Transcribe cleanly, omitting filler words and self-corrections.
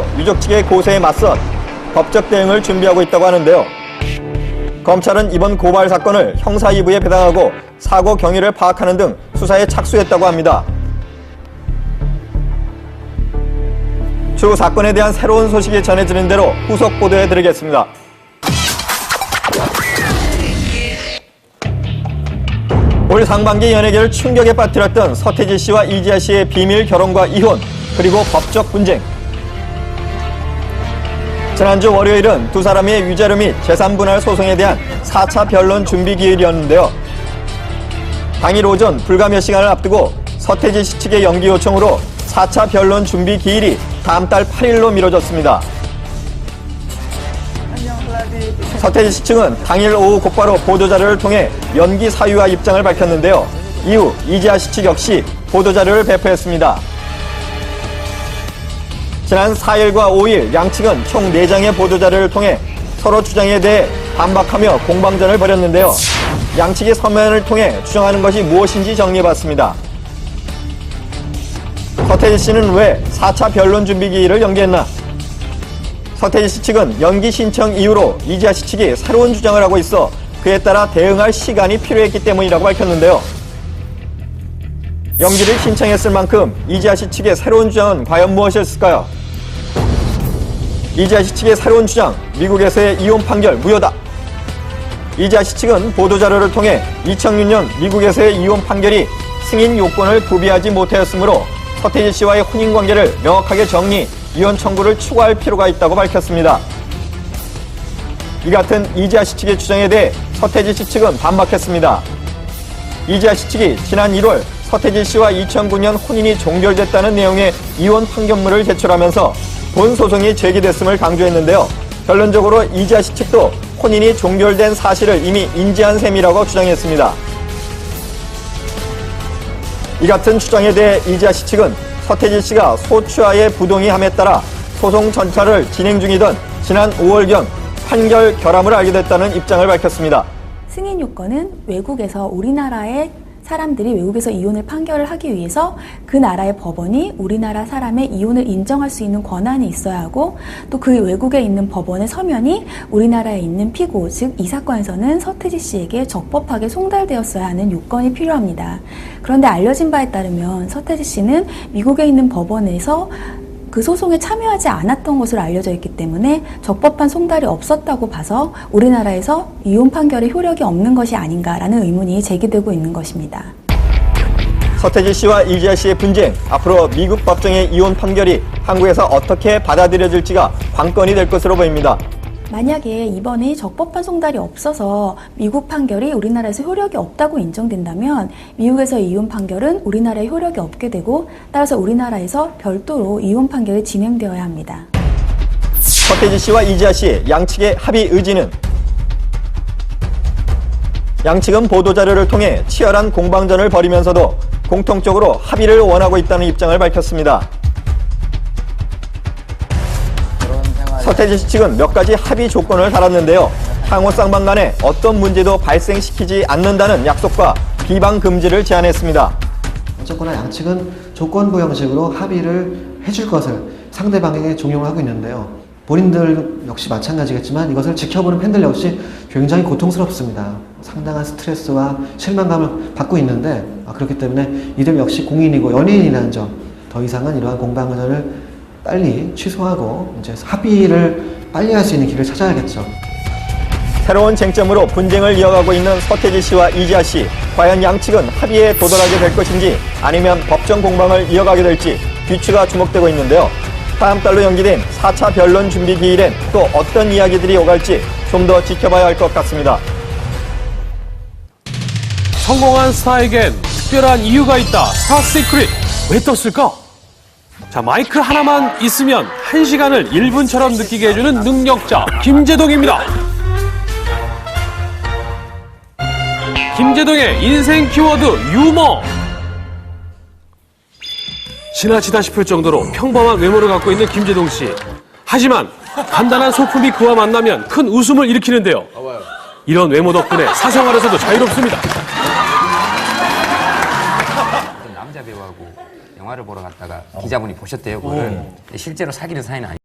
방식으로 유족 측의 고소에 맞서 법적 대응을 준비하고 있다고 하는데요. 검찰은 이번 고발 사건을 형사 2부에 배당하고 사고 경위를 파악하는 등 수사에 착수했다고 합니다. 추후 사건에 대한 새로운 소식이 전해지는 대로 후속 보도해드리겠습니다. 올 상반기 연예계를 충격에 빠뜨렸던 서태지 씨와 이지아 씨의 비밀 결혼과 이혼, 그리고 법적 분쟁. 지난주 월요일은 두 사람의 위자료 및 재산 분할 소송에 대한 4차 변론 준비 기일이었는데요. 당일 오전 불과 몇 시간을 앞두고 서태지 씨 측의 연기 요청으로 4차 변론 준비 기일이 다음 달 8일로 미뤄졌습니다. 서태지 씨 측은 당일 오후 곧바로 보도자료를 통해 연기 사유와 입장을 밝혔는데요. 이후 이지아 씨 측 역시 보도자료를 배포했습니다. 지난 4일과 5일 양측은 총 4장의 보도자료를 통해 서로 주장에 대해 반박하며 공방전을 벌였는데요. 양측이 서면을 통해 주장하는 것이 무엇인지 정리해봤습니다. 서태지 씨는 왜 4차 변론 준비 기일을 연기했나? 서태지 씨 측은 연기 신청 이후로 이지아 씨 측이 새로운 주장을 하고 있어 그에 따라 대응할 시간이 필요했기 때문이라고 밝혔는데요. 연기를 신청했을 만큼 이지아 씨 측의 새로운 주장은 과연 무엇이었을까요? 이지아 씨 측의 새로운 주장, 미국에서의 이혼 판결 무효다. 이지아 씨 측은 보도자료를 통해 2006년 미국에서의 이혼 판결이 승인 요건을 구비하지 못하였으므로 서태지 씨와의 혼인관계를 명확하게 정리, 이혼 청구를 추구할 필요가 있다고 밝혔습니다. 이 같은 이지아 씨 측의 주장에 대해 서태지 씨 측은 반박했습니다. 이지아 씨 측이 지난 1월 서태지 씨와 2009년 혼인이 종결됐다는 내용의 이혼 판결문을 제출하면서 본 소송이 제기됐음을 강조했는데요. 결론적으로 이지아 씨 측도 혼인이 종결된 사실을 이미 인지한 셈이라고 주장했습니다. 이 같은 주장에 대해 이지아 씨 측은 서태지 씨가 소추하에 부동의함에 따라 소송 전차를 진행 중이던 지난 5월경 판결 결함을 알게 됐다는 입장을 밝혔습니다. 승인 요건은 외국에서 우리나라의 사람들이 외국에서 이혼을 판결을 하기 위해서 그 나라의 법원이 우리나라 사람의 이혼을 인정할 수 있는 권한이 있어야 하고 또 그 외국에 있는 법원의 서면이 우리나라에 있는 피고, 즉 이 사건에서는 서태지 씨에게 적법하게 송달되었어야 하는 요건이 필요합니다. 그런데 알려진 바에 따르면 서태지 씨는 미국에 있는 법원에서 그 소송에 참여하지 않았던 것으로 알려져 있기 때문에 적법한 송달이 없었다고 봐서 우리나라에서 이혼 판결의 효력이 없는 것이 아닌가라는 의문이 제기되고 있는 것입니다. 서태지 씨와 이지아 씨의 분쟁, 앞으로 미국 법정의 이혼 판결이 한국에서 어떻게 받아들여질지가 관건이 될 것으로 보입니다. 만약에 이번에 적법한 송달이 없어서 미국 판결이 우리나라에서 효력이 없다고 인정된다면 미국에서 이혼 판결은 우리나라에 효력이 없게 되고 따라서 우리나라에서 별도로 이혼 판결이 진행되어야 합니다. 서태지 씨와 이지아 씨 양측의 합의 의지는? 양측은 보도자료를 통해 치열한 공방전을 벌이면서도 공통적으로 합의를 원하고 있다는 입장을 밝혔습니다. 서태지 씨 측은 몇 가지 합의 조건을 달았는데요. 향후 쌍방 간에 어떤 문제도 발생시키지 않는다는 약속과 비방 금지를 제안했습니다. 어쨌거나 양측은 조건부 형식으로 합의를 해줄 것을 상대방에게 종용을 하고 있는데요. 본인들 역시 마찬가지겠지만 이것을 지켜보는 팬들 역시 굉장히 고통스럽습니다. 상당한 스트레스와 실망감을 받고 있는데 그렇기 때문에 이들 역시 공인이고 연예인이라는 점, 더 이상은 이러한 공방전을 빨리 취소하고 이제 합의를 빨리 할 수 있는 길을 찾아야겠죠. 새로운 쟁점으로 분쟁을 이어가고 있는 서태지 씨와 이지아 씨, 과연 양측은 합의에 도달하게 될 것인지 아니면 법정 공방을 이어가게 될지 귀추가 주목되고 있는데요. 다음 달로 연기된 4차 변론 준비 기일엔 또 어떤 이야기들이 오갈지 좀 더 지켜봐야 할 것 같습니다. 성공한 스타에겐 특별한 이유가 있다. 스타 시크릿. 왜 떴을까? 자, 마이크 하나만 있으면 1시간을 1분처럼 느끼게 해주는 능력자 김재동입니다. 김재동의 인생 키워드 유머. 지나치다 싶을 정도로 평범한 외모를 갖고 있는 김재동 씨. 하지만 간단한 소품이 그와 만나면 큰 웃음을 일으키는데요. 이런 외모 덕분에 사생활에서도 자유롭습니다. 남자 배우하고 영화를 보러 갔다가 기자분이 보셨대요. 그거를 실제로 사귀는 사이는 아니에요.